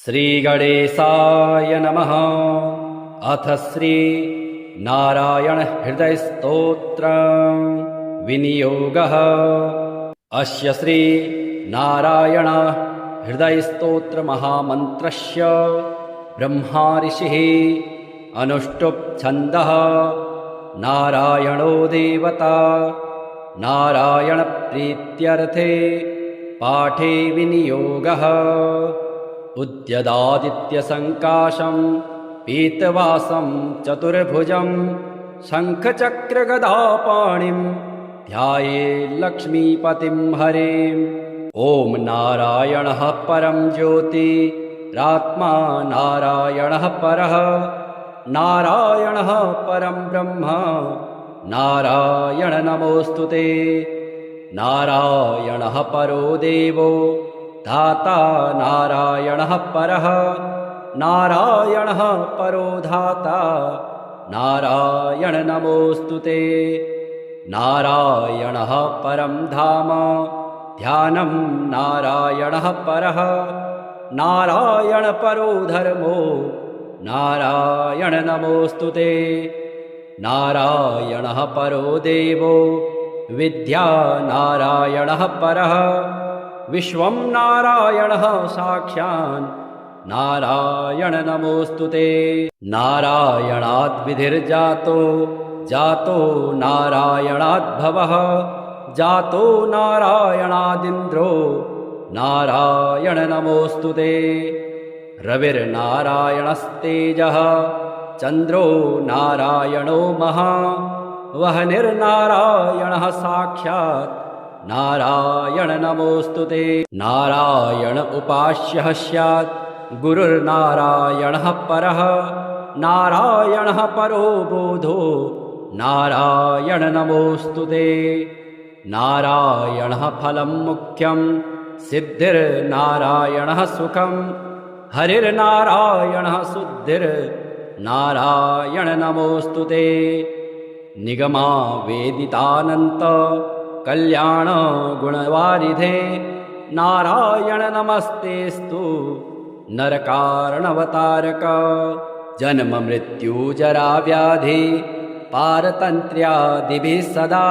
श्रीगणेशाय नमः। अथ श्री नारायण हृदय स्तोत्र विनियोगः। अस्य श्री नारायण हृदय स्तोत्र महामन्त्रस्य ब्रह्मा ऋषिः अनुष्टुप् छन्दः। नारायणो देवता नारायण प्रीत्यर्थे पाठे विनियोगः। उद्यदादित्यसङ्काशं पीतवासं चतुर्भुजं शङ्खचक्रगदापाणिं ध्याये लक्ष्मीपतिं हरेम्। ॐ नारायणः परं ज्योतिरात्मा नारायणः परः नारायणः परं ब्रह्म नारायण नमोऽस्तुते। नारायणः परो देवो धाता नारायणः परः नारायणः परो धाता नारायण नमोऽस्तुते। नारायणः परं धाम ध्यानं नारायणः परः नारायण परो धर्मो नारायण नमोऽस्तुते। नारायणः परो देवो विद्या नारायणः परः विश्वं नारायणः साक्षान् नारायण नमोऽस्तुते। नारायणाद् विधिर्जातो जातो नारायणाद्भवः जातो नारायणादिन्द्रो नारायण नमोऽस्तुते। रविर्नारायणस्तेजः चन्द्रो नारायणो महा वह्निर्नारायणः साक्षात् नारायण नमोऽस्तुते। नारायण उपास्यः स्यात् गुरुर्नारायणः परः नारायणः परो बोधो नारायण नमोऽस्तुते। नारायणः फलं मुख्यं सिद्धिर्नारायणः सुखं हरिर्नारायणः शुद्धिर्नारायण नमोऽस्तुते। निगमा वेदितानन्त कल्याण गुणवारिधे नारायण नमस्तेस्तु नरकारणवतारक। जन्म मृत्यु जरा व्याधि पारतन्त्र्यादिभिः सदा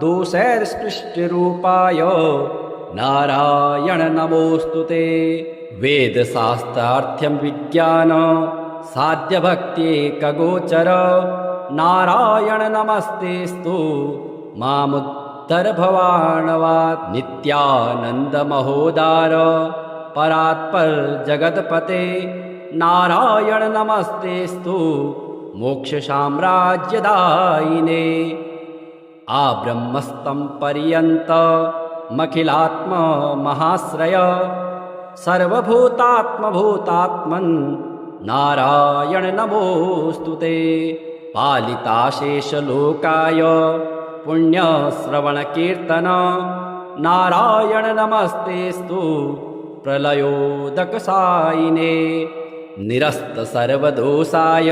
दोषैर्स्पृष्टरूपाय नारायण नमोऽस्तुते। वेदशास्त्रार्थ्यं विज्ञान साध्यभक्त्येकगोचर नारायण नमस्तेस्तु मामुद्धर भवानवात्। नित्यानन्द महोदार परात्पर जगत्पते नारायण नमस्तेस्तु मोक्ष साम्राज्यदायिने। आब्रह्मस्तं पर्यन्तमखिलात्म महाश्रय सर्वभूतात्मभूतात्मन् नारायण नमोऽस्तुते। पालिताशेषलोकाय पुण्यश्रवणकीर्तन नारायण नमस्तेस्तु प्रलयोदकसायिने। निरस्त सर्वदोषाय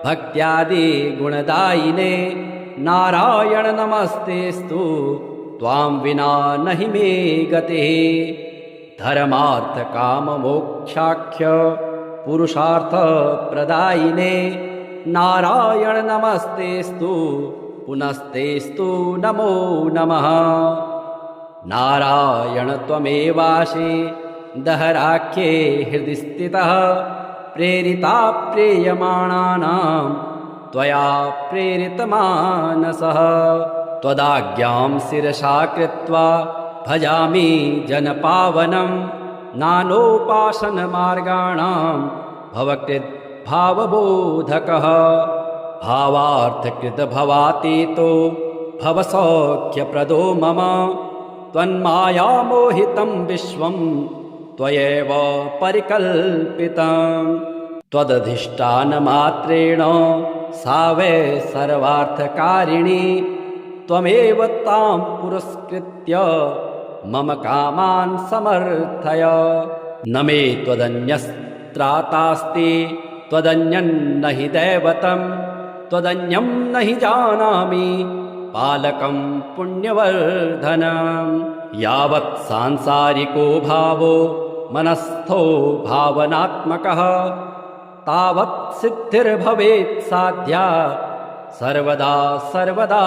भक्त्यादि गुणदायिने नारायण नमस्तेस्तु त्वां विना नहि मे गतिः। धर्मार्थ काम मोक्षाख्य पुरुषार्थ प्रदायिने नारायण नमस्तेस्तु पुनस्तेस्तु नमो नमः। नारायण त्वमेवासि दहराख्ये हृदि स्थितः प्रेरिता प्रेयमाणानां त्वया प्रेरितमानसः। त्वदाज्ञां शिरसा कृत्वा भजामि जनपावनं नानोपासनमार्गाणां भवकृत् भावबोधकः। भावार्थकृत भवातीतो भवसौख्यप्रदो मम त्वन्मायामोहितं विश्वं त्वयैव परिकल्पितं। त्वदधिष्ठानमात्रेण सा वै सर्वार्थकारिणी त्वमेव तां पुरस्कृत्य मम कामान् समर्थय। न मे त्वदन्यस्त्रातास्ति त्वदन्यं न हि दैवतं त्वदन्यं न हि जानामि पालकं पुण्यवर्धनं। यावत् सांसारिको भावो मनस्थो भावनात्मकः तावत् सिद्धिर्भवेत् साध्या सर्वदा सर्वदा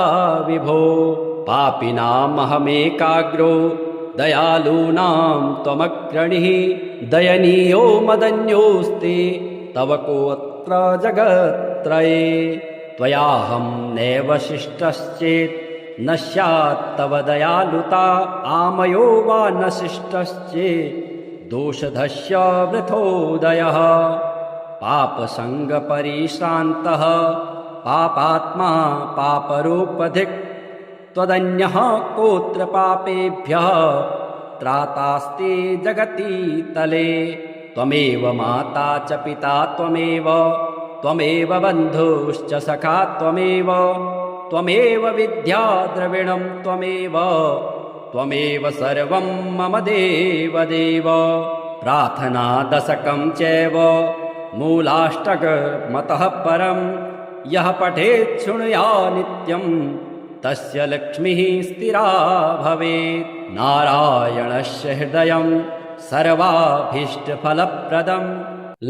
विभो। पापिनामहमेकाग्रो दयालूनां त्वमग्रणीः दयनीयो मदन्योऽस्ति तव कोऽत्र जगत्त्रये। त्वयाहं नैव शिष्टश्चेत् न स्यात् तव दयालुता आमयो वा न शिष्टश्चेत् दोषधस्य वृथोदयः। पापसङ्गपरिश्रान्तः पापात्मा पापरूपधिक् त्वदन्यः कोऽत्र पापेभ्यः त्रातास्ति जगति तले। त्वमेव माता च पिता त्वमेव बन्धुश्च सखा त्वमेव विद्या द्रविणं त्वमेव सर्वं मम देवदेव। प्रार्थना दशकं चैव मूलाष्टकमतः परं यः पठेत् शृणुया नित्यं तस्य लक्ष्मीः स्थिरा भवेत्। नारायणस्य हृदयं सर्वाभीष्टफलप्रदं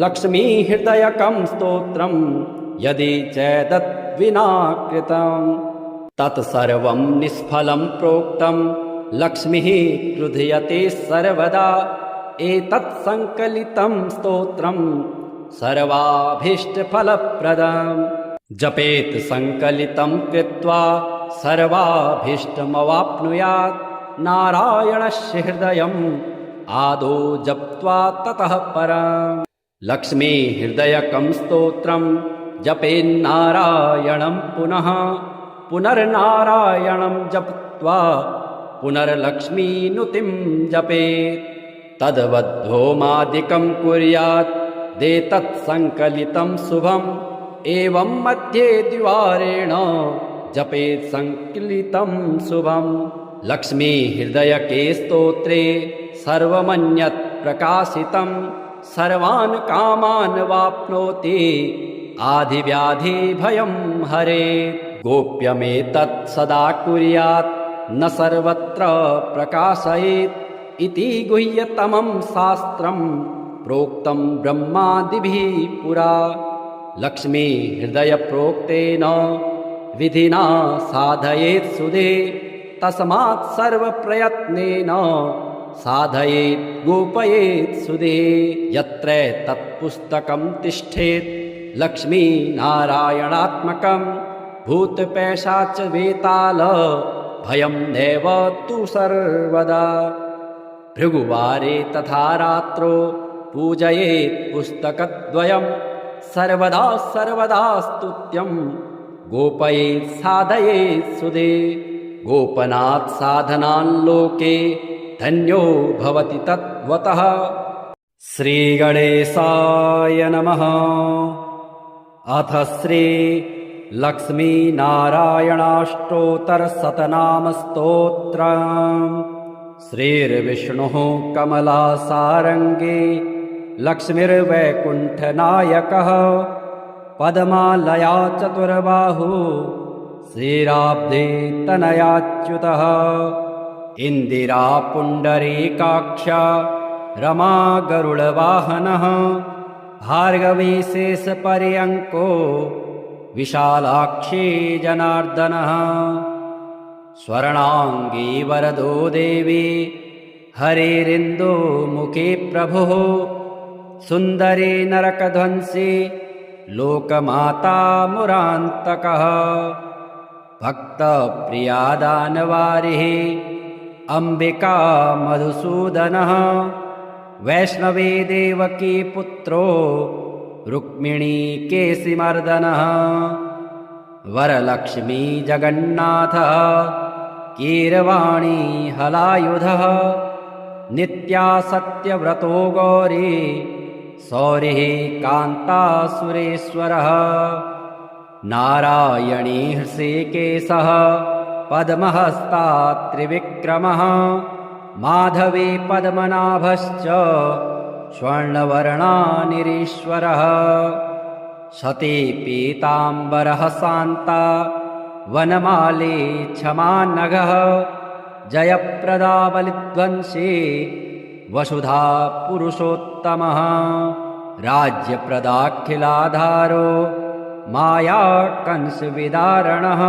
लक्ष्मीहृदयकं स्तोत्रं यदि चेदद्विना कृतं तत्सर्वं निष्फलं प्रोक्तं लक्ष्मीः क्रुध्यते सर्वदा। एतत् संकलितं स्तोत्रं सर्वाभीष्टफलप्रदम् जपेत् संकलितं कृत्वा सर्वाभीष्टमवाप्नुयात्। नारायणस्य हृदयम् आदौ जप्त्वा ततः परम् लक्ष्मी हृदयकं स्तोत्रं जपेन्नारायणं पुनः पुनर्नारायणं जप्त्वा पुनर्लक्ष्मीनुतिं जपेत्। तद्वद्होमादिकं कुर्यात् देतत् संकलितं शुभम् एवं मध्ये द्विवारेण जपेत् संकलितं शुभम्। लक्ष्मी हृदयके स्तोत्रे सर्वमन्यत् प्रकाशितं सर्वान् कामान् वाप्नोति आधिव्याधिभयं हरेत्। गोप्यमेतत् सदा कुर्यात् न सर्वत्र प्रकाशयेत् इति गुह्यतमं शास्त्रं प्रोक्तं ब्रह्मादिभिः पुरा। लक्ष्मी हृदय प्रोक्तेन विधिना साधयेत् सुधे तस्मात् सर्वप्रयत्नेन साधयेत् गोपयेत् सुधे। यत्र तत्पुस्तकं तिष्ठेत् लक्ष्मी नारायणात्मकं भूतपैशाच वेताल भयं नैव तु सर्वदा। भृगुवारे तथा रात्रो पूजयेत् पुस्तकद्वयं सर्वदा सर्वदा स्तुत्यं गोपयेत् साधयेत् सुधे। गोपनात् साधनान् लोके धन्यो भवति तद्वतः। श्रीगणेशाय नमः। अथ श्री लक्ष्मीनारायणाष्टोत्तरशतनामस्तोत्रम्। श्रीर्विष्णुः कमलासारङ्गे लक्ष्मीर्वैकुण्ठनायकः पद्मालया चतुर्बाहु श्रीराब्धे तनयाच्युतः। इन्दिरा पुण्डरीकाक्ष रमा गरुडवाहनः भार्गवी शेषपर्यङ्को विशालाक्षी जनार्दनः। स्वर्णाङ्गी वरदो देवी हरेरिन्दुमुखी प्रभुः सुन्दरी नरकध्वंसी लोकमाता मुरान्तकः। भक्तप्रिया दानवारिः अम्बिका मधुसूदनः वैष्णवी देवकी पुत्रो रुक्मिणी केशिमर्दनः। वरलक्ष्मी जगन्नाथः कीरवाणी हलायुधः नित्या सत्यव्रतो गौरी सौरिः कान्तासुरेश्वरः। नारायणी हृषीकेशः पद्महस्ता त्रिविक्रमः माधवी पद्मनाभश्च स्वर्णवर्णानिरीश्वरः। सती पीताम्बरः शान्ता वनमाली क्षमा नघः जयप्रदा बलिध्वंसी वसुधा पुरुषोत्तमः राज्यप्रदाखिलाधारो माया कंसविदारणः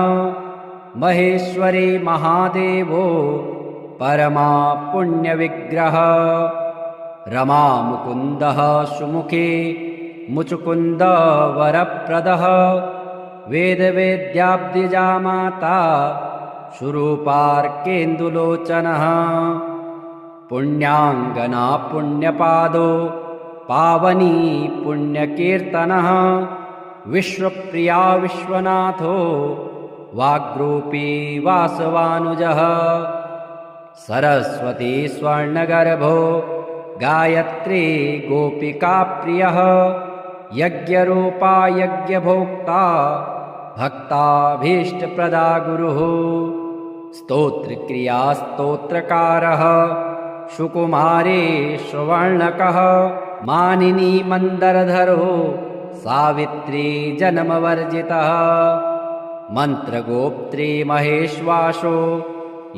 महेश्वरी महादेवो परमा पुण्यविग्रह रमा मुकुन्दः सुमुखे मुचुकुन्द वरप्रदः वेदवेद्याब्दिजा माता सुरूपार्केन्दुलोचनः पुण्याङ्गना पुण्यपादो पावनी पुण्यकीर्तनः विश्वप्रिया विश्वनाथो वाग्रूपी वासवानुजः सरस्वती स्वर्णगर्भो गायत्री गोपिकाप्रियः यज्ञरूपा यज्ञभोक्ता भक्ताभीष्टप्रदा गुरुः स्तोत्रक्रिया स्तोत्रकारः सुकुमारे सुवर्णकः मानिनी मन्दरधरो सावित्री जन्मवर्जितः मन्त्रगोप्त्री महेश्वासो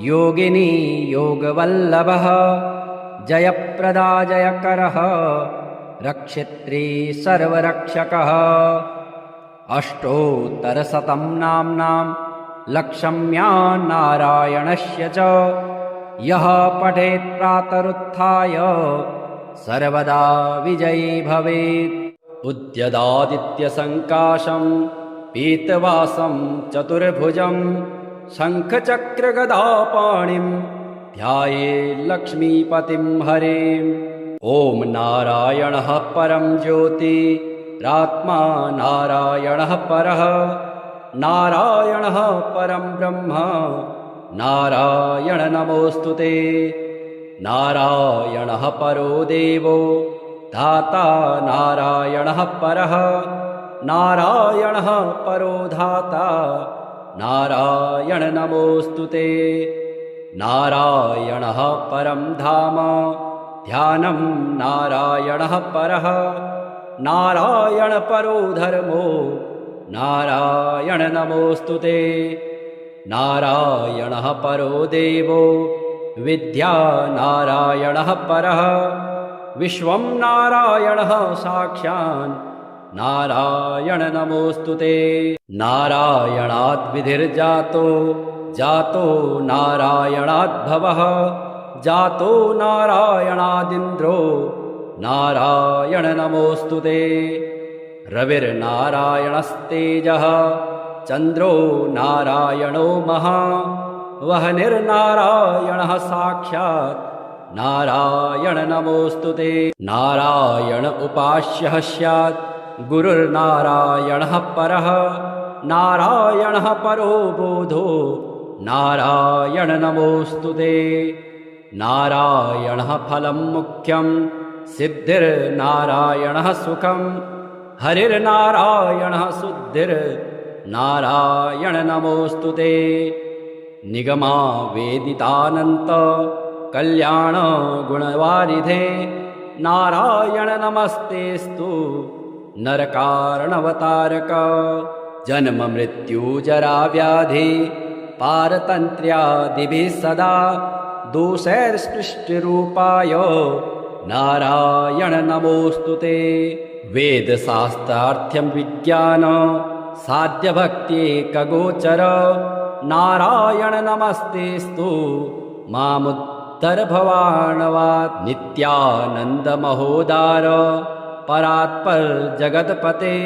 योगिनी योगवल्लभः जयप्रदा जयकरः रक्षित्री सर्वरक्षकः अष्टोत्तरशतं नाम्नां लक्ष्म्या नारायणस्य च यः पठेत् प्रातरुत्थाय सर्वदा विजयी भवेत् उद्यदादित्यसङ्काशं पीतवासं चतुर्भुजं शङ्खचक्रगदापाणिं ध्यायेत् लक्ष्मीपतिं हरेम् ॐ नारायणः परं ज्योतिरात्मा नारायणः परः नारायणः परं ब्रह्म नारायण नमोऽस्तुते नारायणः परो देवो धाता नारायणः परः नारायणः परो धाता नारायण नमोऽस्तुते नारायणः परं धाम ध्यानं नारायणः परः नारायण परो धर्मो नारायण नमोऽस्तुते नारायणः परो देवो विद्या नारायणः परः विश्वं नारायणः साक्षात् नारायण नमोऽस्तुते नारायणाद् विधिर्जातो जातो नारायणाद्भवः जातो नारायणादिन्द्रो नारायण नमोऽस्तुते रविर्नारायणस्तेजः चन्द्रो नारायणो महा वह्निर्नारायणः साक्षात् नारायण नमोऽस्तुते नारायण उपास्यः स्यात् गुरुर्नारायणः परः नारायणः परो बोधो नारायण नमोऽस्तुते नारायणः फलं मुख्यं सिद्धिर्नारायणः सुखं हरिर्नारायणः शुद्धिर्नारायण नमोऽस्तुते निगमा वेदितानन्त कल्याण गुणवारिधे नारायण नमस्तेस्तु नरकारणवतारक जन्म मृत्यु जरा व्याधि पारतन्त्र्यादिभिः सदा दोषैर्सृष्टिरूपाय नारायण नमोऽस्तुते वेदशास्त्रार्थ्यं विज्ञान साध्यभक्त्येकगोचर नारायण नमस्तेस्तु मामुद्धर भवार्णवात् नित्यानन्दमहोदार परात्पर जगत्पते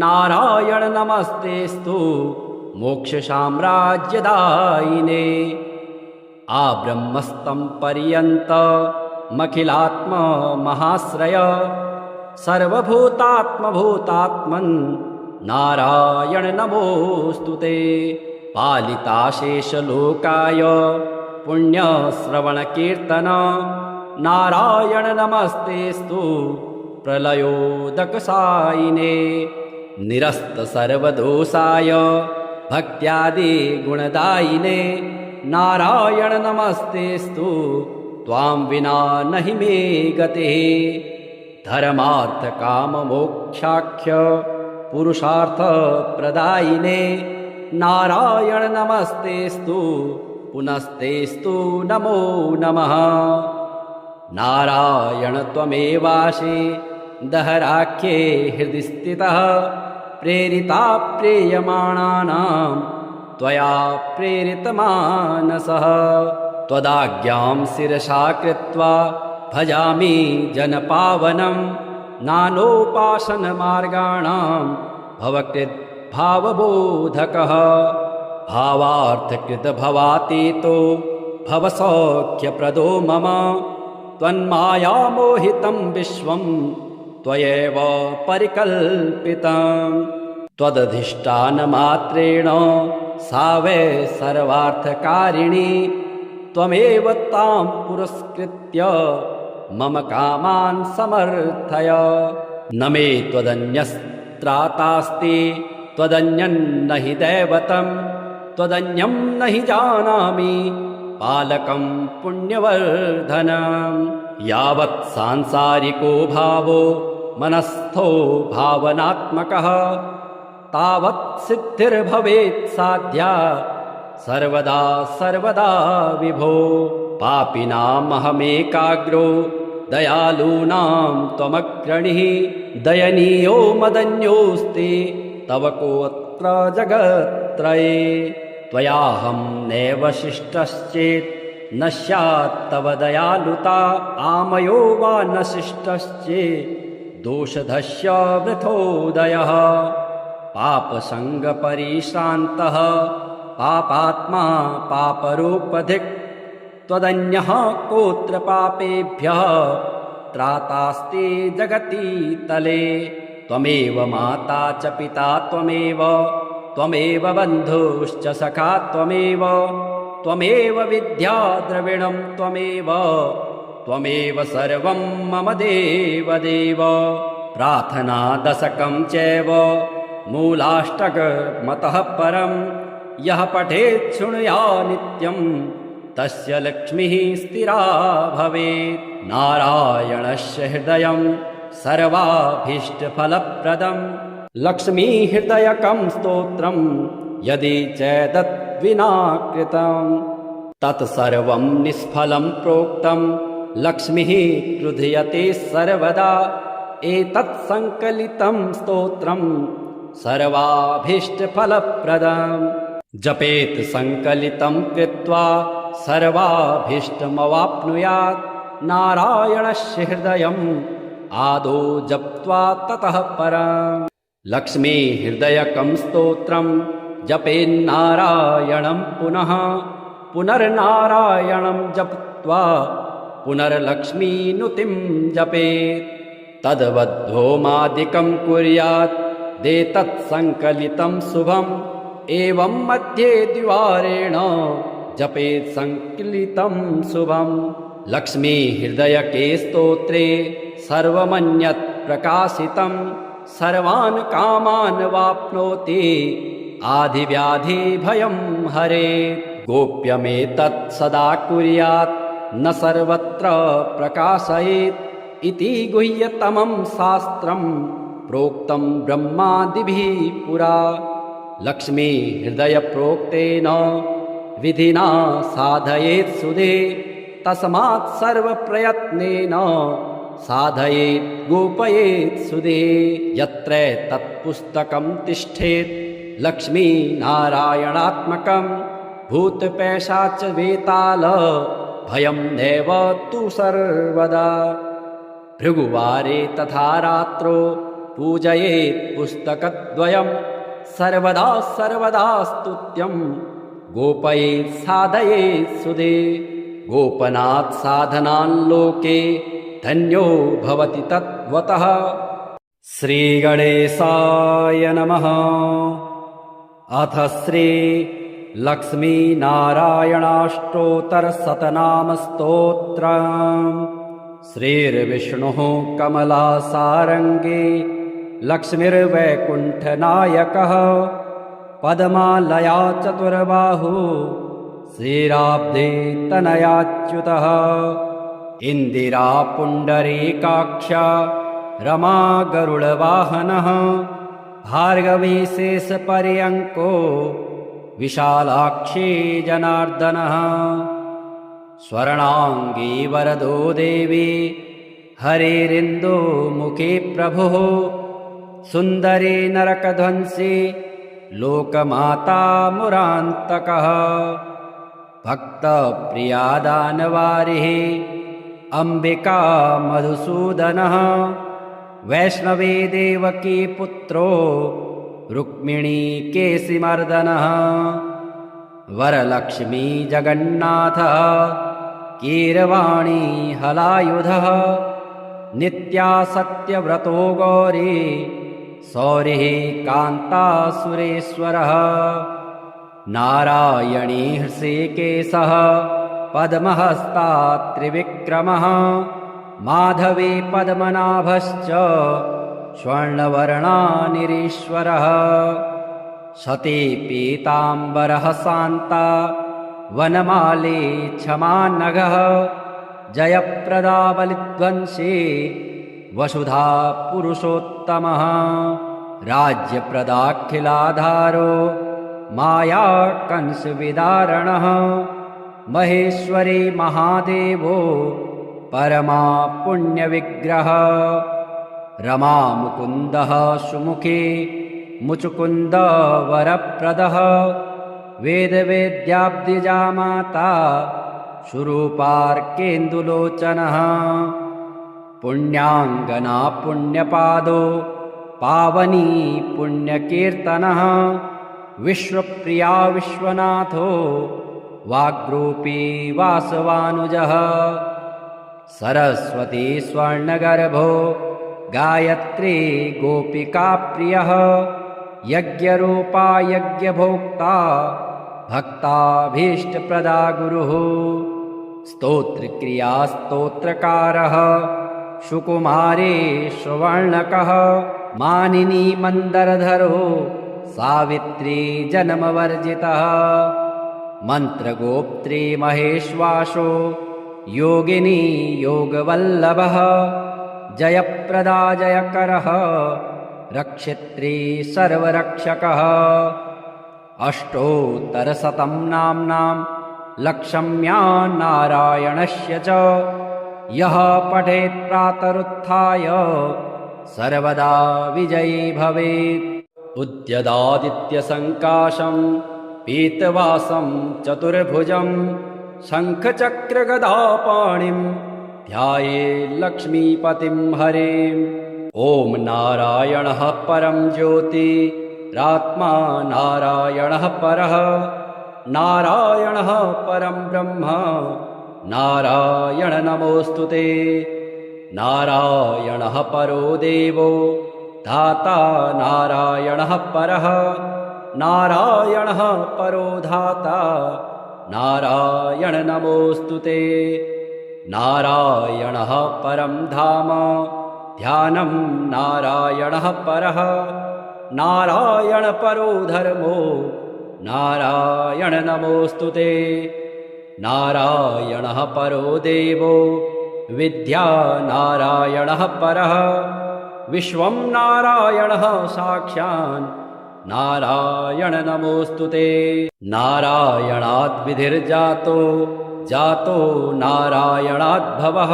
नारायण नमस्तेस्तु मोक्षसाम्राज्यदायिने आब्रह्मस्तं पर्यन्तमखिलात्म महाश्रय सर्वभूतात्मभूतात्मन् नारायण नमोऽस्तुते पालिताशेषलोकाय पुण्यश्रवणकीर्तन नारायण नमस्तेस्तु प्रलयोदकसायिने निरस्त सर्वदोषाय भक्त्यादि गुणदायिने नारायण नमस्तेस्तु त्वां विना नहि मे गतिः धर्मार्थ काम मोक्षाख्य पुरुषार्थ प्रदायिने नारायण नमस्तेस्तु पुनस्तेस्तु नमो नमः नारायण त्वमेवासि दहराख्ये हृदि स्थितः प्रेरिता प्रेयमाणानां त्वया प्रेरितमानसः त्वदाज्ञां शिरसा कृत्वा भजामि जनपावनं नानोपासनमार्गाणां भवकृत् भावबोधकः भावार्थकृत भवातीतो भवसौख्यप्रदो मम त्वन्मायामोहितं विश्वं त्वयैव परिकल्पितं त्वदधिष्ठानमात्रेण सा वै सर्वार्थकारिणी त्वमेव तां पुरस्कृत्य मम कामान् समर्थय न मे त्वदन्यस्त्रातास्ति त्वदन्यन्न हि दैवतं त्वदन्यं न हि जानामि पालकं पुण्यवर्धनं यावत् सांसारिको भावो मनस्थो भावनात्मकः तावत् सिद्धिर्भवेत् साध्या सर्वदा सर्वदा विभो पापिनामहमेकाग्रो दयालूनां त्वमग्रणिः दयनीयो मदन्योऽस्ति तव कोऽत्र जगत्त्रये त्वयाहं नैव शिष्टश्चेत् न स्यात् तव दयालुता आमयो वा न शिष्टश्चेत् दोषधस्य वृथोदयः पापसङ्गपरिश्रान्तः पापात्मा पापरूपधिक् त्वदन्यः कोऽत्र पापेभ्यः त्रातास्ति जगति तले त्वमेव माता च पिता त्वमेव बन्धुश्च सखा त्वमेव विद्या द्रविणं त्वमेव सर्वं मम देवदेव प्रार्थना दशकं चैव मूलाष्टकमतः परं यः पठेत् शृणुया नित्यं तस्य लक्ष्मीः स्थिरा भवेत् नारायणस्य हृदयं सर्वाभीष्टफलप्रदं लक्ष्मीहृदयकं स्तोत्रं यदि चेदद्विना कृतं तत्सर्वं निष्फलं प्रोक्तं लक्ष्मीः क्रुध्यते सर्वदा एतत् संकलितं स्तोत्रं सर्वाभीष्टफलप्रदं जपेत् संकलितं कृत्वा सर्वाभीष्टमवाप्नुयात् नारायणस्य हृदयम् आदौ जप्त्वा ततः परम् लक्ष्मी हृदयकं स्तोत्रं जपेन्नारायणं पुनः पुनर्नारायणं जप्त्वा पुनर्लक्ष्मीनुतिं जपेत् तद्वद्होमादिकं कुर्यात् देतत् संकलितं शुभम् एवं मध्ये द्विवारेण जपेत् संकलितं शुभम् लक्ष्मी हृदयके स्तोत्रे सर्वमन्यत् प्रकाशितं सर्वान् कामान् वाप्नोति आधिव्याधिभयं हरेत् गोप्यमेतत् सदा कुर्यात् न सर्वत्र प्रकाशयेत् इति गुह्यतमं शास्त्रं प्रोक्तं ब्रह्मादिभिः पुरा लक्ष्मी हृदय प्रोक्तेन विधिना साधयेत् सुधे तस्मात् सर्वप्रयत्नेन साधयेत् गोपयेत् सुधे यत्र तत्पुस्तकं तिष्ठेत् लक्ष्मी नारायणात्मकं भूतपैशाच वेताल भयं नैव तु सर्वदा भृगुवारे तथा रात्रो पूजयेत् पुस्तकद्वयं सर्वदा सर्वदा स्तुत्यं गोपयेत् साधयेत् सुधे गोपनात् साधनान् लोके धन्यो भवति तद्वतः श्रीगणेशाय नमः। अथ श्री लक्ष्मीनारायणाष्टोत्तरशतनामस्तोत्रम् श्रीर्विष्णुः कमलासारङ्गी लक्ष्मीर्वैकुण्ठनायकः पद्मालया चतुर्बाहु श्रीराब्धे तनयाच्युतः इन्दिरा पुण्डरीकाक्षा रमा गरुडवाहनः भार्गवी शेषपर्यङ्को विशालाक्षी जनार्दनः स्वर्णाङ्गी वरदो देवी हरिरिन्दो मुखे प्रभुः सुन्दरी नरकध्वंसी लोकमाता मुरान्तकः भक्तप्रिया दानवारिः अम्बिका मधुसूदनः वैष्णवी देवकी पुत्रो रुक्मिणी केशिमर्दनः वरलक्ष्मी जगन्नाथः कीरवाणी हलायुधः नित्या सत्यव्रतो गौरी सौरिः कान्तासुरेश्वरः नारायणी हृषीकेशः पद्महस्ता त्रिविक्रमः माधवी पद्मनाभश्च स्वर्णवर्णानिरीश्वरः सती पीताम्बरः शान्ता वनमाली क्षमानघः जयप्रदा बलिध्वंसी वसुधा पुरुषोत्तमः राज्यप्रदाखिलाधारो माया कंसविदारणः महेश्वरी महादेवो परमा पुण्यविग्रह रमा मुकुन्दः सुमुखी मुचुकुन्द वरप्रदः वेदवेद्याब्दिजा माता सुरूपार्केन्दुलोचनः पुण्याङ्गना पुण्यपादो पावनी पुण्यकीर्तनः विश्वप्रिया विश्वनाथो वाग्रूपी वासवानुजः सरस्वती स्वर्णगर्भो गायत्री गोपिकाप्रियः यज्ञरूपा यज्ञभोक्ता भक्ताभीष्टप्रदा गुरुः स्तोत्रक्रिया स्तोत्रकारः सुकुमारी सुवर्णकः मानिनी मन्दरधरो सावित्री जन्मवर्जितः मन्त्रगोप्त्री महेश्वासो योगिनी योगवल्लभः जयप्रदा जयकरः रक्षित्री सर्वरक्षकः अष्टोत्तरशतं नाम्नां लक्ष्म्या नारायणस्य च यः पठेत् प्रातरुत्थाय सर्वदा विजयी भवेत् उद्यदादित्यसङ्काशं पीतवासं चतुर्भुजं शङ्खचक्रगदापाणिं ध्याये लक्ष्मीपतिं हरिम् ॐ नारायणः परं ज्योतिरात्मा नारायणः परः नारायणः परं ब्रह्म नारायण नमोऽस्तुते नारायणः परो देवो धाता नारायणः परः नारायणः परो धाता नारायण नमोऽस्तुते नारायणः परं धाम ध्यानं नारायणः परः नारायण परो धर्मो नारायण नमोऽस्तुते नारायणः परो देवो विद्या नारायणः परः विश्वं नारायणः साक्षान् नारायण नमोऽस्तुते नारायणाद्विधिर्जातो जातो नारायणाद्भवः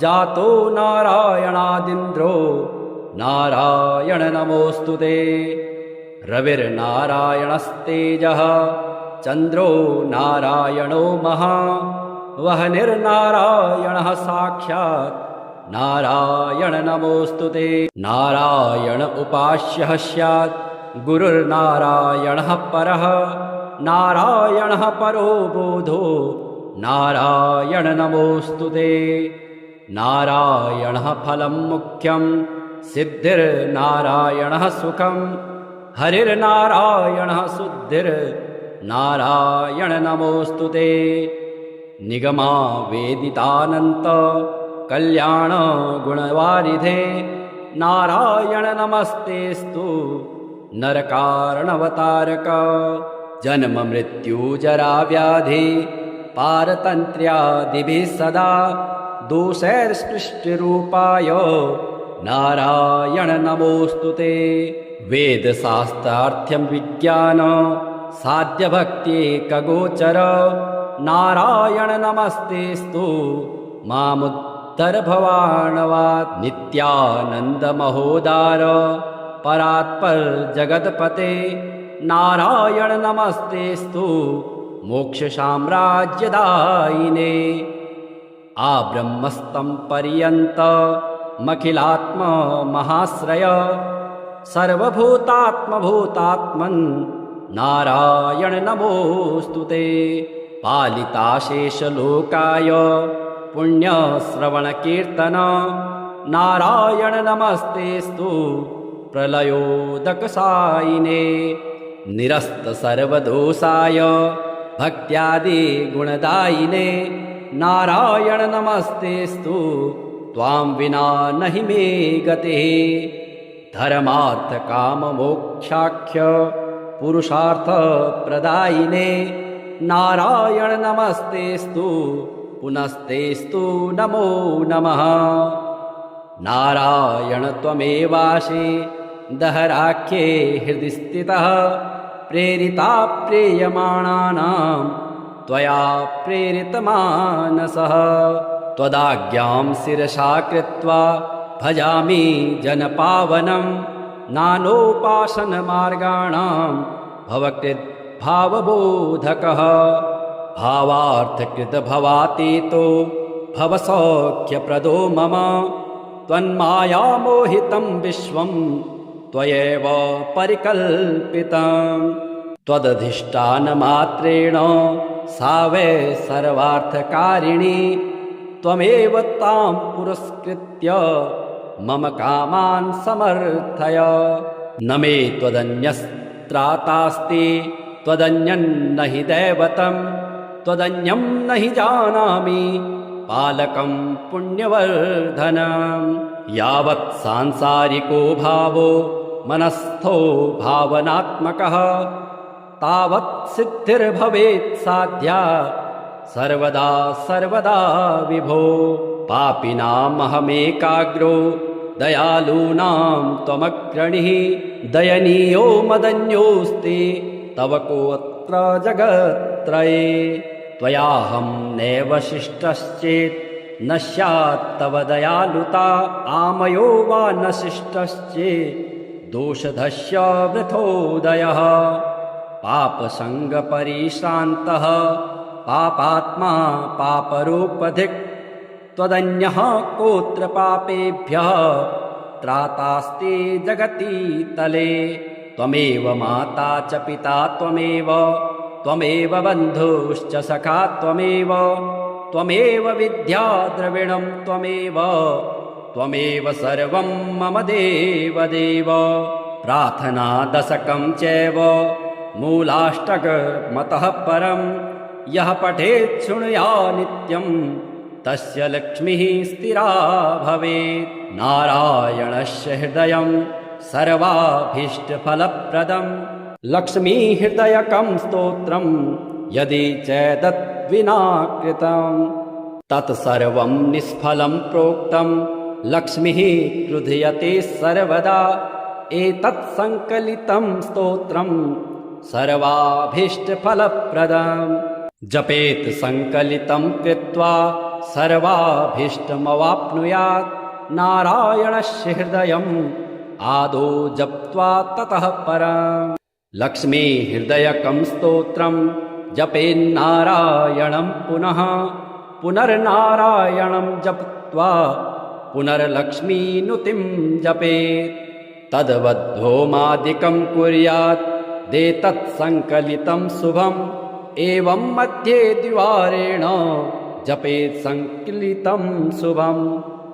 जातो नारायणादिन्द्रो नारायण नमोऽस्तुते रविर्नारायणस्तेजः चन्द्रो नारायणो महा वह्निर्नारायणः साक्षात् नारायण नमोऽस्तुते नारायण उपास्यः स्यात् गुरुर्नारायणः परः नारायणः परो बोधो नारायण नमोऽस्तुते नारायणः फलं मुख्यं सिद्धिर्नारायणः सुखं हरिर्नारायणः शुद्धिर्नारायण नमोऽस्तुते निगमा वेदितानन्त कल्याण गुणवारिधे नारायण नमस्तेस्तु नरकारणवतारक जन्म मृत्यु जरा व्याधि पारतन्त्र्यादिभिः सदा दोषैर्सृष्टिरूपाय नारायण नमोऽस्तुते वेदशास्त्रार्थ्यं विज्ञान साध्यभक्त्येकगोचर नारायण नमस्तेस्तु मामुद्धर भवार्णवात्। नित्यानंद महोदार परात्पर जगतपते नारायण नमस्तेस्तु मोक्ष साम्राज्यदायिने। आब्रह्मस्तं पर्यन्तमखिलात्म महाश्रय सर्वभूतात्मभूतात्मन् नारायण नमोस्तुते। पालिताशेषलोकाय पुण्यश्रवणकीर्तन नारायण नमस्तेस्तु प्रलयोदकसायिने। निरस्त सर्वदोषाय भक्त्यादि गुणदायिने नारायण नमस्तेस्तु त्वां विना नहि मे गतिः। धर्मार्थ काम मोक्षाख्य पुरुषार्थ प्रदायिने नारायण नमस्तेस्तु पुनस्तेस्तु नमो नमः। नारायण त्वमेवासि दहराख्ये हृदि स्थितः प्रेरिता प्रेयमाणानां त्वया प्रेरितमानसः। त्वदाज्ञां शिरसा कृत्वा भजामि जनपावनं नानोपासनमार्गाणां भवकृद्भावबोधकः। भावार्थकृतभवातीतो भवसौख्यप्रदो मम त्वन्मायामोहितं विश्वं त्वयैव परिकल्पितं। त्वदधिष्ठानमात्रेण सा वै सर्वार्थकारिणी त्वमेव तां पुरस्कृत्य मम कामान् समर्थय। न मे त्वदन्यस्त्रातास्ति त्वदन्यन्न हि दैवतं त्वदन्यं न हि जानामि पालकं पुण्यवर्धनं। यावत् सांसारिको भावो मनस्थो भावनात्मकः तावत् सिद्धिर्भवेत् साध्या सर्वदा सर्वदा विभो। पापिनामहमेकाग्रो दयालूनां त्वमग्रणिः दयनीयो मदन्योऽस्ति तव कोऽत्र जगत्त्रये। त्वयाहं नैव शिष्टश्चेत् न स्यात् तव दयालुता आमयो वा न शिष्टश्चेत् दोषधस्य वृथोदयः। पापसङ्गपरिश्रान्तः पापात्मा पापरूपधिक् त्वदन्यः कोऽत्र पापेभ्यः त्रातास्ति जगति तले। त्वमेव माता च पिता त्वमेव त्वमेव बन्धुश्च सखा त्वमेव त्वमेव विद्या द्रविणं त्वमेव त्वमेव सर्वं मम देवदेव। प्रार्थना दशकं चैव मूलाष्टकमतः परं यः पठेत् शृणुया नित्यं तस्य लक्ष्मीः स्थिरा भवेत्। नारायणस्य हृदयं सर्वाभीष्टफलप्रदं लक्ष्मीहृदयकं स्तोत्रं यदि चेदद्विना कृतं तत्सर्वं निष्फलं प्रोक्तं लक्ष्मीः क्रुध्यते सर्वदा। एतत् संकलितं स्तोत्रं सर्वाभीष्टफलप्रदं जपेत् संकलितं कृत्वा सर्वाभीष्टमवाप्नुयात्। नारायणस्य हृदयम् आदौ जप्त्वा ततः परम् लक्ष्मी हृदयकं स्तोत्रं जपेन्नारायणं पुनः पुनर्नारायणं जप्त्वा पुनर्लक्ष्मीनुतिं जपेत्। तद्वद्होमादिकं कुर्यात् देतत् संकलितं शुभम् एवं मध्ये द्विवारेण जपेत् संकलितं शुभम्।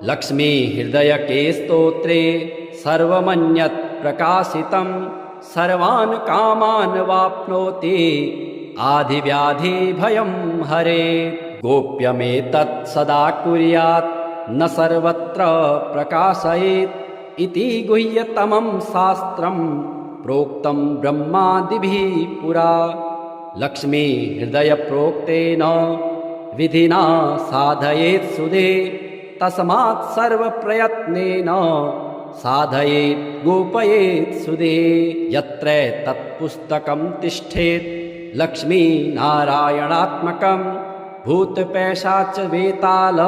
लक्ष्मी हृदयके स्तोत्रे सर्वमन्यत् प्रकाशितं सर्वान् कामान् वाप्नोति आधिव्याधिभयं हरेत्। गोप्यमेतत् सदा कुर्यात् न सर्वत्र प्रकाशयेत् इति गुह्यतमं शास्त्रं प्रोक्तं ब्रह्मादिभिः पुरा। लक्ष्मी हृदय प्रोक्तेन विधिना साधयेत् सुधे तस्मात् सर्वप्रयत्नेन साधयेत् गोपयेत् सुधे। यत्र तत्पुस्तकं तिष्ठेत् लक्ष्मीनारायणात्मकं भूतपैशाच वेताल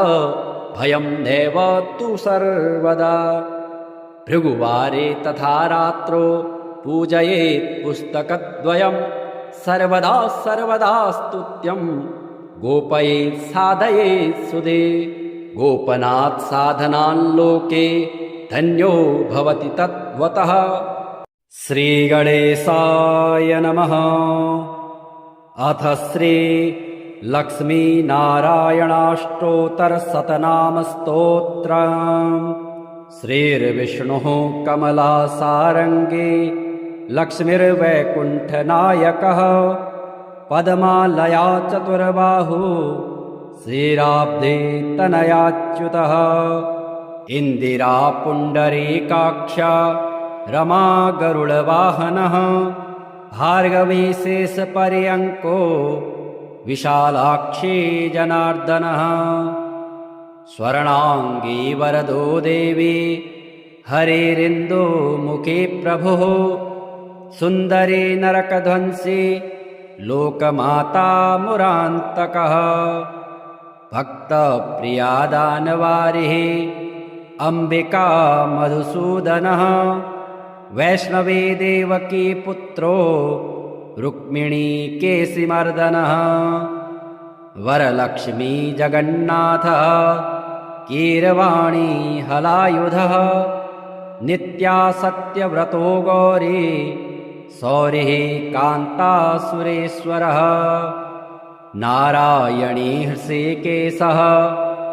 भयं नैव तु सर्वदा। भृगुवारे तथा रात्रो पूजयेत् पुस्तकद्वयं सर्वदा सर्वदा स्तुत्यं गोपयेत् साधयेत् सुदे। गोपनात् साधनान् लोके धन्यो भवति तद्वतः। श्रीगणेशाय नमः। अथ श्री लक्ष्मीनारायणाष्टोत्तरशतनामस्तोत्रम्। श्रीर्विष्णुः कमलासारङ्गी लक्ष्मीर्वैकुण्ठनायकः पद्मालया चतुर्बाहु श्रीराब्धे तनयाच्युतः। इन्दिरा पुण्डरीकाक्ष रमा गरुडवाहनः भार्गवी शेषपर्यङ्को विशालाक्षी जनार्दनः। स्वर्णाङ्गी वरदो देवी हरिरिन्दुमुखी प्रभुः सुन्दरी नरकध्वंसी लोकमाता मुरान्तकः। भक्तप्रिया दानवारिः अम्बिका मधुसूदनः वैष्णवी देवकी पुत्रो रुक्मिणी केशिमर्दनः। वरलक्ष्मी जगन्नाथः कीरवाणी हलायुधः नित्या सत्यव्रतो गौरी सौरिः कान्तासुरेश्वरः। नारायणी हृषीकेशः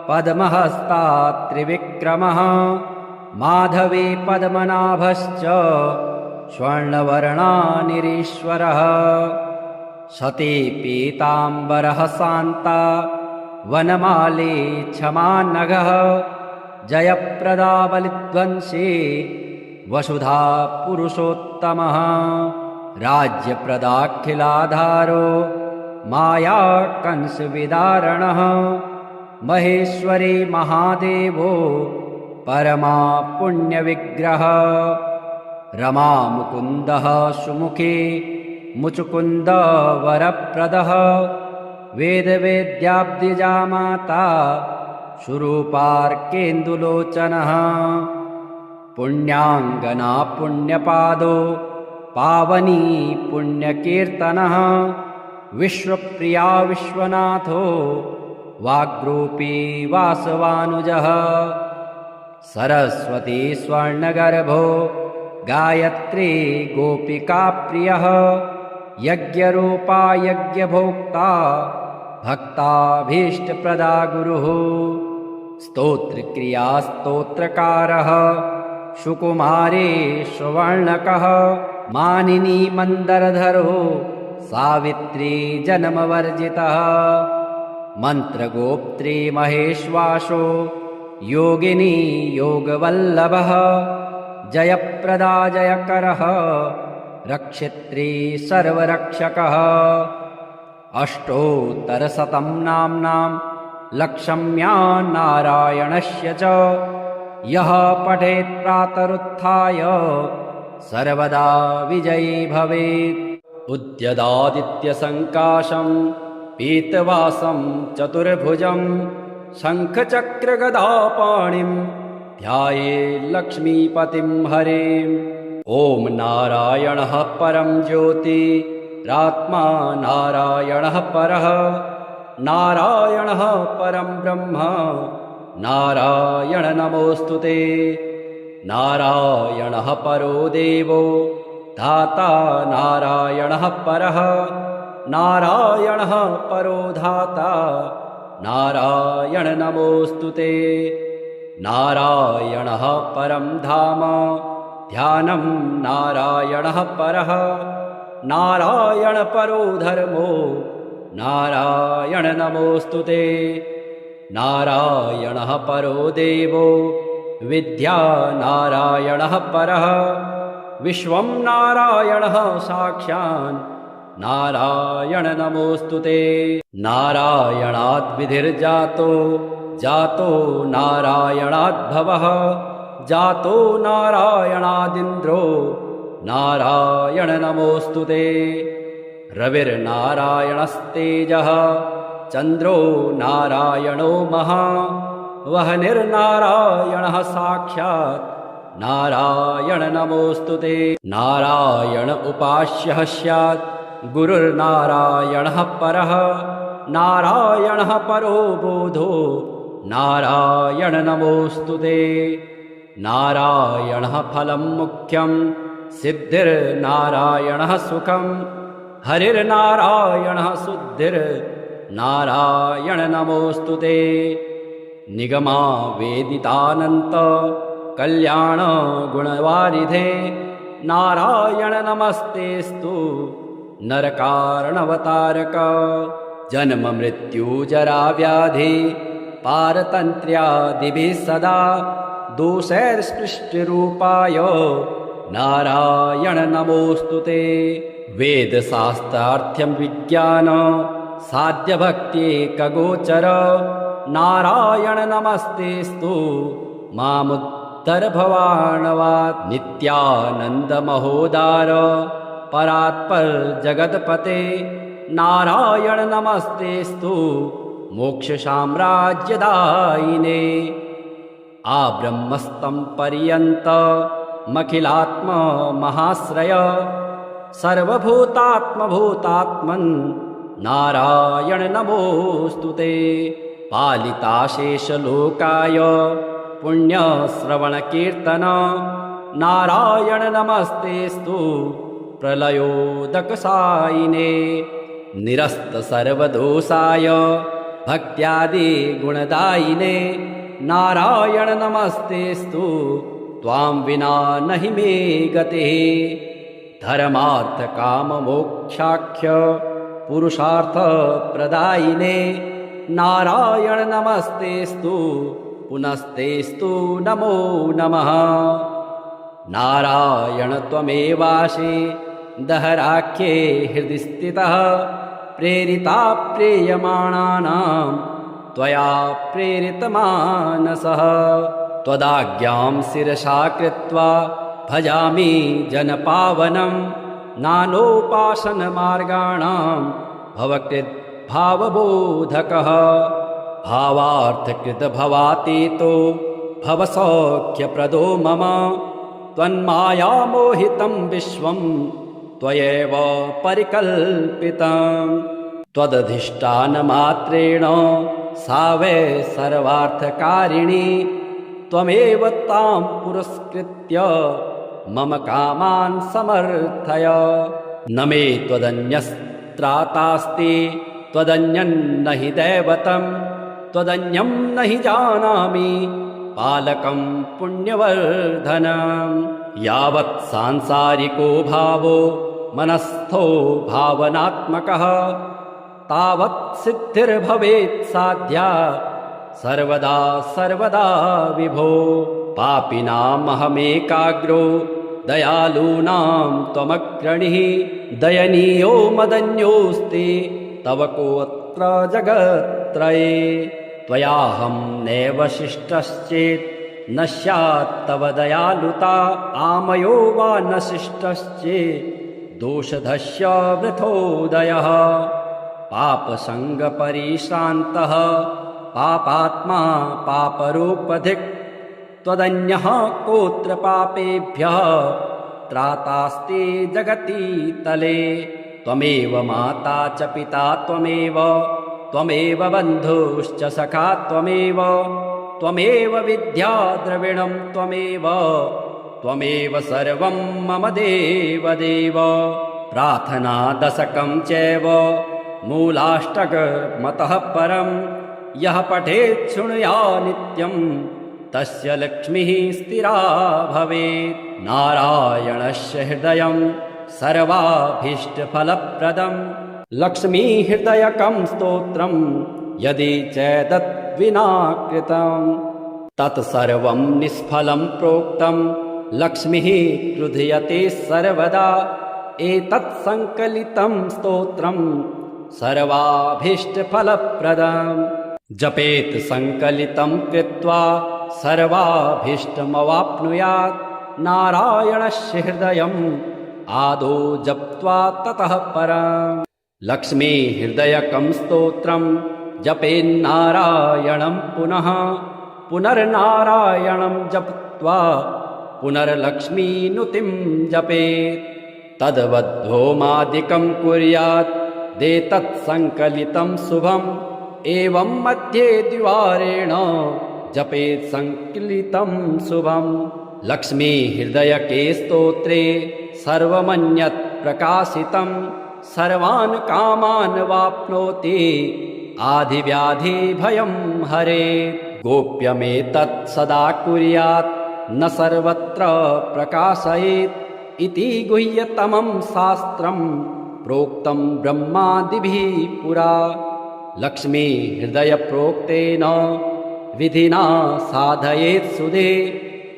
पद्महस्ता त्रिविक्रमः माधवी पद्मनाभश्च स्वर्णवर्णानिरीश्वरः। सती पीताम्बरः शान्ता वनमाली क्षमानघः जयप्रदा बलिध्वंसी वसुधा पुरुषोत्तमः। राज्यप्रदाखिलाधारो माया कंसविदारणः महेश्वरी महादेवो परमा पुण्यविग्रह। रमा मुकुन्दः सुमुखी मुचुकुन्द वरप्रदः वेदवेद्याब्दिजा माता सुरूपार्केन्दुलोचनः। पुण्याङ्गना पुण्यपादो पावनी पुण्यकीर्तनः विश्वप्रिया विश्वनाथो वाग्रूपी वासवानुजः। सरस्वती स्वर्णगर्भो गायत्री गोपिकाप्रियः यज्ञरूपा यज्ञभोक्ता भक्ताभीष्टप्रदा गुरुः। स्तोत्रक्रिया स्तोत्रकारः सुकुमारी सुवर्णकः मानिनी मन्दरधरो सावित्री जन्मवर्जितः। मन्त्रगोप्त्री महेश्वासो योगिनी योगवल्लभः जयप्रदा जयकरः रक्षित्री सर्वरक्षकः। अष्टोत्तरशतं नाम्नां लक्ष्म्या नारायणस्य च यः पठेत् प्रातरुत्थाय सर्वदा विजयी भवेत्। उद्यदादित्यसङ्काशं पीतवासं चतुर्भुजं शङ्खचक्रगदापाणिं ध्यायेत् लक्ष्मीपतिं हरिम्। ॐ नारायणः परं ज्योतिरात्मा नारायणः परः नारायणः परं ब्रह्म नारायण नमोऽस्तुते। नारायणः परो देवो धाता नारायणः परः नारायणः परो धाता नारायण नमोऽस्तुते। नारायणः परं धाम ध्यानं नारायणः परः नारायण परो धर्मो नारायण नमोऽस्तुते। नारायणः परो देवो विद्या नारायणः परः विश्वं नारायणः साक्षान् नारायण नमोऽस्तुते। नारायणाद्विधिर्जातो जातो नारायणाद्भवः जातो नारायणादिन्द्रो नारायण नमोऽस्तुते। रविर्नारायणस्तेजः चन्द्रो नारायणो महा वह्निर्नारायणः साक्षात् नारायण नमोऽस्तु ते। नारायण उपास्यः स्यात् गुरुर्नारायणः परः नारायणः परो बोधो नारायण नमोऽस्तु ते। नारायणः फलं मुख्यं सिद्धिर्नारायणः सुखं हरिर्नारायणः शुद्धिर्नारायण नमोऽस्तु ते। निगमा वेदितानन्त कल्याण गुणवारिधे नारायण नमस्तेस्तु नरकारणवतारक। जन्म मृत्यु जरा व्याधि पारतन्त्र्यादिभिः सदा दोषैर्स्पृष्टरूपाय नारायण नमोऽस्तु ते। वेदशास्त्रार्थ्यं विज्ञान साध्यभक्त्येकगोचर नारायण नमस्तेस्तु मामुद्धर भवाणवात्। नित्यानन्द महोदार परात्पर जगत्पते नारायण नमस्तेस्तु मोक्ष साम्राज्यदायिने। आब्रह्मस्तं पर्यन्तमखिलात्म महाश्रय सर्वभूतात्मभूतात्मन् नारायण नमोऽस्तु ते। पालिताशेषलोकाय पुण्यश्रवणकीर्तन नारायण नमस्तेस्तु प्रलयोदकसायिने। निरस्त सर्वदोषाय भक्त्यादि गुणदायिने नारायण नमस्तेस्तु त्वां विना नहि मे गतिः। धर्मार्थ काम मोक्षाख्य पुरुषार्थ प्रदायिने नारायण नमस्तेस्तु पुनस्तेस्तु नमो नमः। नारायण त्वमेवासि दहराख्ये हृदि स्थितः प्रेरिता प्रेयमाणानां त्वया प्रेरितमानसः। त्वदाज्ञां शिरसा कृत्वा भजामि जनपावनं नानोपासनमार्गाणां भवकृद्भावबोधकः। भावार्थकृतभवातीतो भवसौख्यप्रदो मम त्वन्मायामोहितं विश्वं त्वयैव परिकल्पितं। त्वदधिष्ठानमात्रेण सा वै सर्वार्थकारिणी त्वमेव तां पुरस्कृत्य मम कामान् समर्थय। न मे त्वदन्यस्त्रातास्ति त्वदन्यन्न हि दैवतं त्वदन्यं न हि जानामि पालकं पुण्यवर्धनं। यावत् सांसारिको भावो मनस्थो भावनात्मकः तावत् सिद्धिर्भवेत् साध्या सर्वदा सर्वदा विभो। पापिनामहमेकाग्रो दयालूनां त्वमग्रणिः दयनीयो मदन्योऽस्ति तव कोऽत्र जगत्त्रये। त्वयाहं नैव शिष्टश्चेत् न स्यात् तव दयालुता आमयो वा न शिष्टश्चेत् दोषधस्य वृथोदयः। पापसङ्गपरिश्रान्तः पापात्मा पापरूपधिक् त्वदन्यः कोऽत्र पापेभ्यः त्रातास्ति जगति तले। त्वमेव माता च पिता त्वमेव त्वमेव बन्धुश्च सखा त्वमेव त्वमेव विद्या द्रविणं त्वमेव त्वमेव सर्वं मम देवदेव। प्रार्थना दशकं चैव मूलाष्टकमतः परं यः पठेत् शृणुया नित्यं तस्य लक्ष्मीः स्थिरा भवेत्। नारायणस्य हृदयं सर्वाभीष्टफलप्रदं लक्ष्मीहृदयकं स्तोत्रं यदि चेदद्विना कृतं तत्सर्वं निष्फलं प्रोक्तं लक्ष्मीः क्रुध्यते सर्वदा। एतत् संकलितं स्तोत्रं सर्वाभीष्टफलप्रदं जपेत् संकलितं कृत्वा सर्वाभीष्टमवाप्नुयात्। नारायणस्य हृदयं आदौ जप्त्वा ततः परम् लक्ष्मी हृदयकं स्तोत्रं जपेन्नारायणं पुनः पुनर्नारायणं जप्त्वा पुनर्लक्ष्मीनुतिं जपेत् तद्वद्धोमादिकं कुर्यात् देतत् संकलितं शुभम् एवं मध्ये द्विवारेण जपेत् संकलितं शुभम् लक्ष्मी हृदयके स्तोत्रे सर्वमन्यत् प्रकाशितं सर्वान् कामान् वाप्नोति आधिव्याधि भयं हरेत् गोप्यमेतत् सदा कुर्यात् न सर्वत्र प्रकाशयेत् इति गुह्यतमं शास्त्रं प्रोक्तं ब्रह्मादिभिः पुरा लक्ष्मी हृदय प्रोक्तेन विधिना साधयेत् सुधे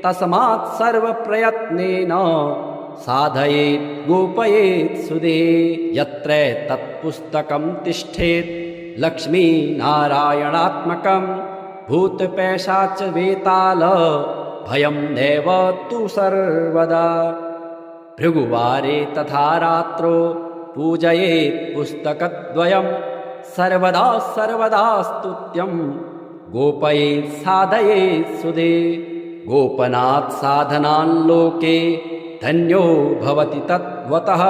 तस्मात् सर्वप्रयत्नेन साधयेत् गोपयेत् सुधे यत्र तत्पुस्तकं तिष्ठेत् लक्ष्मी नारायणात्मकं भूतपैशाच वेताल भयं नैव तु सर्वदा भृगुवारे तथा रात्रो पूजयेत् पुस्तकद्वयं सर्वदा सर्वदा स्तुत्यं गोपयेत् साधयेत् सुधे गोपनात् साधनान् लोके धन्यो भवति तद्वतः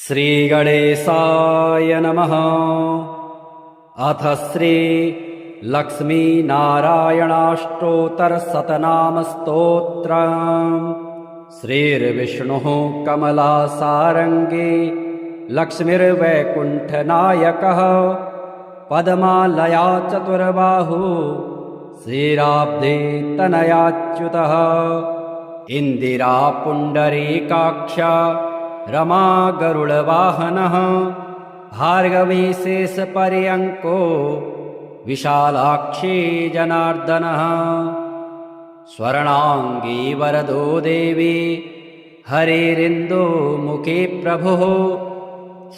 श्रीगणेशाय नमः। अथ श्री लक्ष्मीनारायणाष्टोत्तरशतनामस्तोत्रम् श्रीर्विष्णुः कमलासारङ्गी लक्ष्मीर्वैकुण्ठनायकः पद्मालया चतुर्बाहु श्रीराब्धे तनयाच्युतः इन्दिरा पुण्डरीकाक्ष रमा गरुडवाहनः भार्गवी शेषपर्यङ्को विशालाक्षी जनार्दनः स्वर्णाङ्गी वरदो देवी हरिरिन्दुमुखी प्रभुः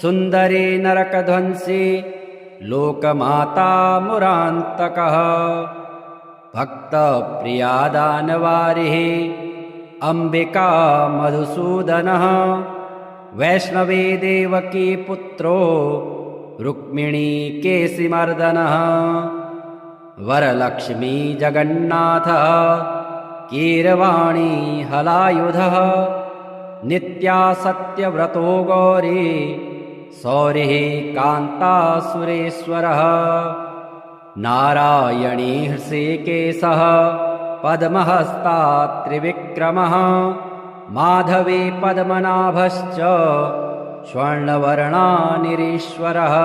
सुन्दरी नरकध्वंसी लोकमाता मुरान्तकः भक्तप्रिया दानवारिः अम्बिका मधुसूदनः वैष्णवी देवकी पुत्रो रुक्मिणी केशिमर्दनः वरलक्ष्मी जगन्नाथः कीरवाणी हलायुधः नित्या सत्यव्रतो गौरी सौरिः कान्तासुरेश्वरः नारायणी हृषीकेशः पद्महस्ता त्रिविक्रमः माधवी पद्मनाभश्च स्वर्णवर्णानिरीश्वरः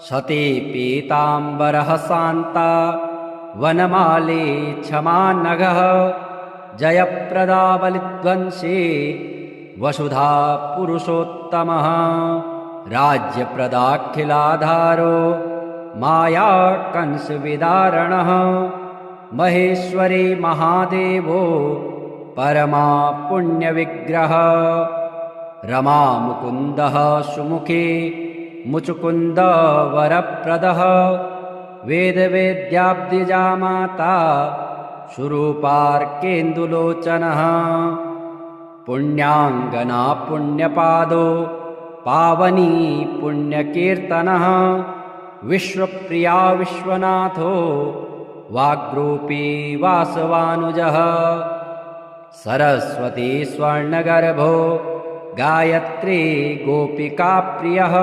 सती पीताम्बरः शान्ता वनमाली क्षमानघः जयप्रदा बलिध्वंसी वसुधा पुरुषोत्तमः राज्यप्रदाखिलाधारो माया कंसविदारणः महेश्वरी महादेवो परमा पुण्यविग्रह रमा मुकुन्दः सुमुखी मुचुकुन्द वरप्रदः वेदवेद्याब्दिजा माता सुरूपार्केन्दुलोचनः पुण्याङ्गना पुण्यपादो पावनी पुण्यकीर्तनः विश्वप्रिया विश्वनाथो वाग्रूपी वासवानुजः सरस्वती स्वर्णगर्भो गायत्री गोपिकाप्रियः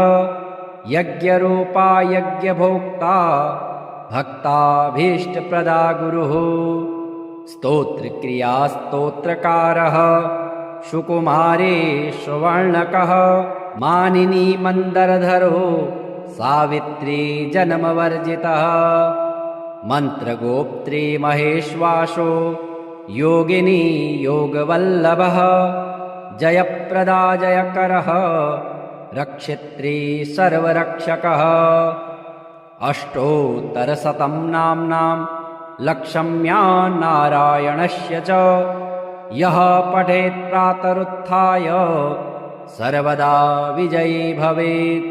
यज्ञरूपा यज्ञभोक्ता भक्ताभीष्टप्रदा गुरुः स्तोत्रक्रिया स्तोत्रकारः सुकुमारी सुवर्णकः मानिनी मन्दरधरो सावित्री जन्मवर्जितः मन्त्रगोप्त्री महेश्वासो योगिनी योगवल्लभः जयप्रदा जयकरः रक्षित्री सर्वरक्षकः अष्टोत्तरशतं नाम्नां लक्ष्म्या नारायणस्य च यः पठेत् प्रातरुत्थाय सर्वदा विजयी भवेत्।